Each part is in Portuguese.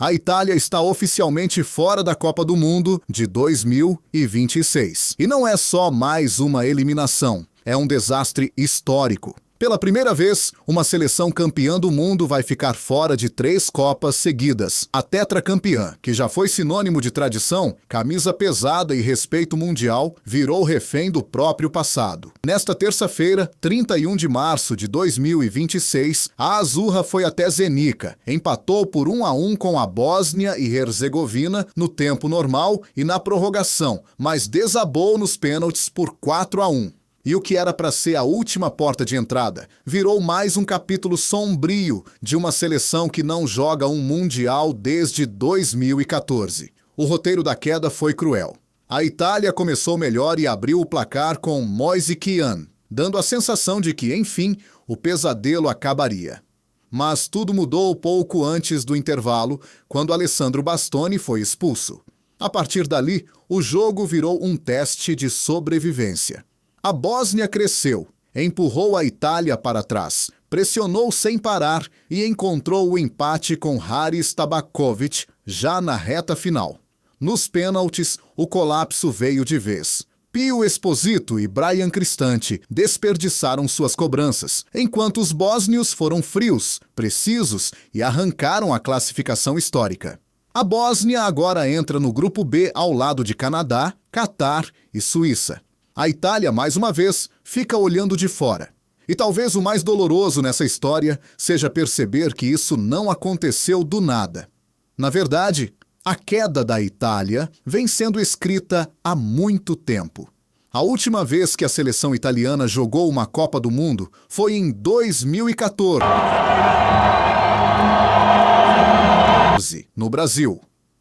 A Itália está oficialmente fora da Copa do Mundo de 2026. E não é só mais uma eliminação, é um desastre histórico. Pela primeira vez, uma seleção campeã do mundo vai ficar fora de 3 Copas seguidas. A tetracampeã, que já foi sinônimo de tradição, camisa pesada e respeito mundial, virou refém do próprio passado. Nesta terça-feira, 31 de março de 2026, a Azurra foi até Zenica, empatou por 1-1 com a Bósnia e Herzegovina no tempo normal e na prorrogação, mas desabou nos pênaltis por 4-1. E o que era para ser a última porta de entrada virou mais um capítulo sombrio de uma seleção que não joga um Mundial desde 2014. O roteiro da queda foi cruel. A Itália começou melhor e abriu o placar com Moise Kean, dando a sensação de que, enfim, o pesadelo acabaria. Mas tudo mudou pouco antes do intervalo, quando Alessandro Bastoni foi expulso. A partir dali, o jogo virou um teste de sobrevivência. A Bósnia cresceu, empurrou a Itália para trás, pressionou sem parar e encontrou o empate com Haris Tabakovic já na reta final. Nos pênaltis, o colapso veio de vez. Pio Esposito e Bryan Cristante desperdiçaram suas cobranças, enquanto os bósnios foram frios, precisos e arrancaram a classificação histórica. A Bósnia agora entra no grupo B ao lado de Canadá, Catar e Suíça. A Itália, mais uma vez, fica olhando de fora. E talvez o mais doloroso nessa história seja perceber que isso não aconteceu do nada. Na verdade, a queda da Itália vem sendo escrita há muito tempo. A última vez que a seleção italiana jogou uma Copa do Mundo foi em 2014, no Brasil.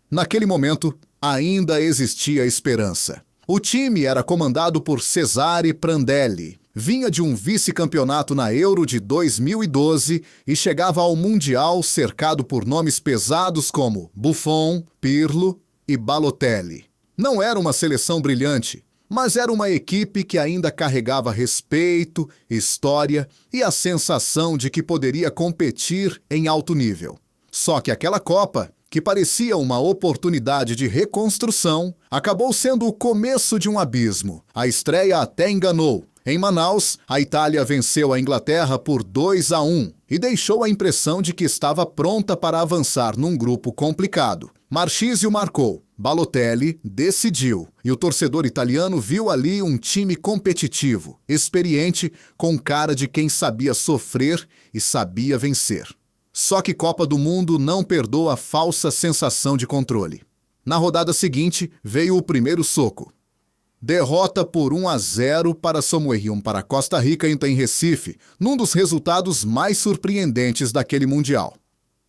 Naquele momento, ainda existia esperança. O time era comandado por Cesare Prandelli, vinha de um vice-campeonato na Euro de 2012 e chegava ao Mundial cercado por nomes pesados como Buffon, Pirlo e Balotelli. Não era uma seleção brilhante, mas era uma equipe que ainda carregava respeito, história e a sensação de que poderia competir em alto nível. Só que aquela Copa, que parecia uma oportunidade de reconstrução, acabou sendo o começo de um abismo. A estreia até enganou. Em Manaus, a Itália venceu a Inglaterra por 2-1 e deixou a impressão de que estava pronta para avançar num grupo complicado. Marchisio marcou, Balotelli decidiu, e o torcedor italiano viu ali um time competitivo, experiente, com cara de quem sabia sofrer e sabia vencer. Só que Copa do Mundo não perdoa a falsa sensação de controle. Na rodada seguinte, veio o primeiro soco. Derrota por 1-0 para Somoerion para Costa Rica em Recife, num dos resultados mais surpreendentes daquele Mundial.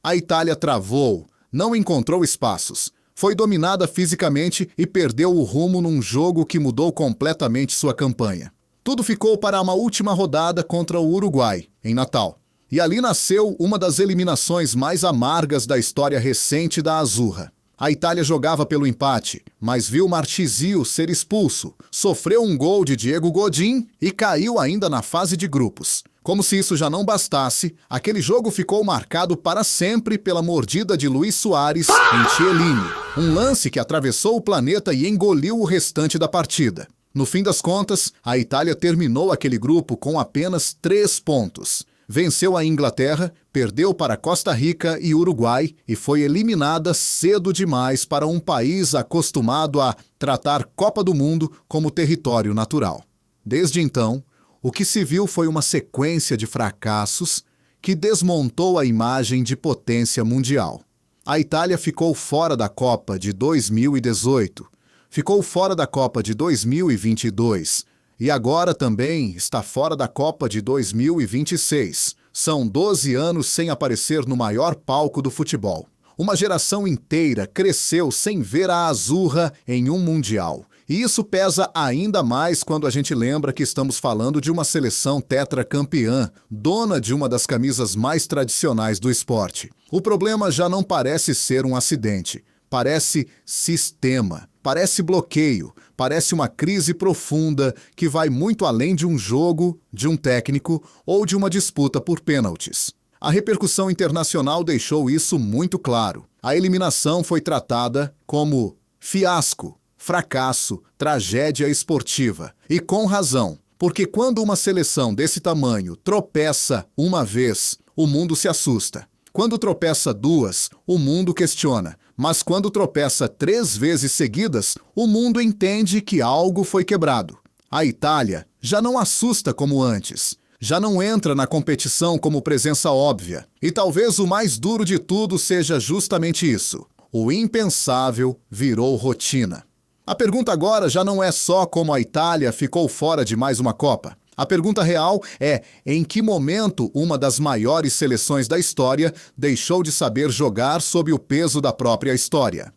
A Itália travou, não encontrou espaços, foi dominada fisicamente e perdeu o rumo num jogo que mudou completamente sua campanha. Tudo ficou para uma última rodada contra o Uruguai, em Natal. E ali nasceu uma das eliminações mais amargas da história recente da Azurra. A Itália jogava pelo empate, mas viu Marchisio ser expulso, sofreu um gol de Diego Godin e caiu ainda na fase de grupos. Como se isso já não bastasse, aquele jogo ficou marcado para sempre pela mordida de Luis Suárez em Chiellini, um lance que atravessou o planeta e engoliu o restante da partida. No fim das contas, a Itália terminou aquele grupo com apenas 3 pontos. Venceu a Inglaterra, perdeu para Costa Rica e Uruguai e foi eliminada cedo demais para um país acostumado a tratar Copa do Mundo como território natural. Desde então, o que se viu foi uma sequência de fracassos que desmontou a imagem de potência mundial. A Itália ficou fora da Copa de 2018, ficou fora da Copa de 2022, e agora também está fora da Copa de 2026. São 12 anos sem aparecer no maior palco do futebol. Uma geração inteira cresceu sem ver a Azurra em um Mundial. E isso pesa ainda mais quando a gente lembra que estamos falando de uma seleção tetracampeã, dona de uma das camisas mais tradicionais do esporte. O problema já não parece ser um acidente. Parece sistema, parece bloqueio, parece uma crise profunda que vai muito além de um jogo, de um técnico ou de uma disputa por pênaltis. A repercussão internacional deixou isso muito claro. A eliminação foi tratada como fiasco, fracasso, tragédia esportiva. E com razão, porque quando uma seleção desse tamanho tropeça uma vez, o mundo se assusta. Quando tropeça duas, o mundo questiona. Mas quando tropeça 3 vezes seguidas, o mundo entende que algo foi quebrado. A Itália já não assusta como antes. Já não entra na competição como presença óbvia. E talvez o mais duro de tudo seja justamente isso. O impensável virou rotina. A pergunta agora já não é só como a Itália ficou fora de mais uma Copa. A pergunta real é em que momento uma das maiores seleções da história deixou de saber jogar sob o peso da própria história.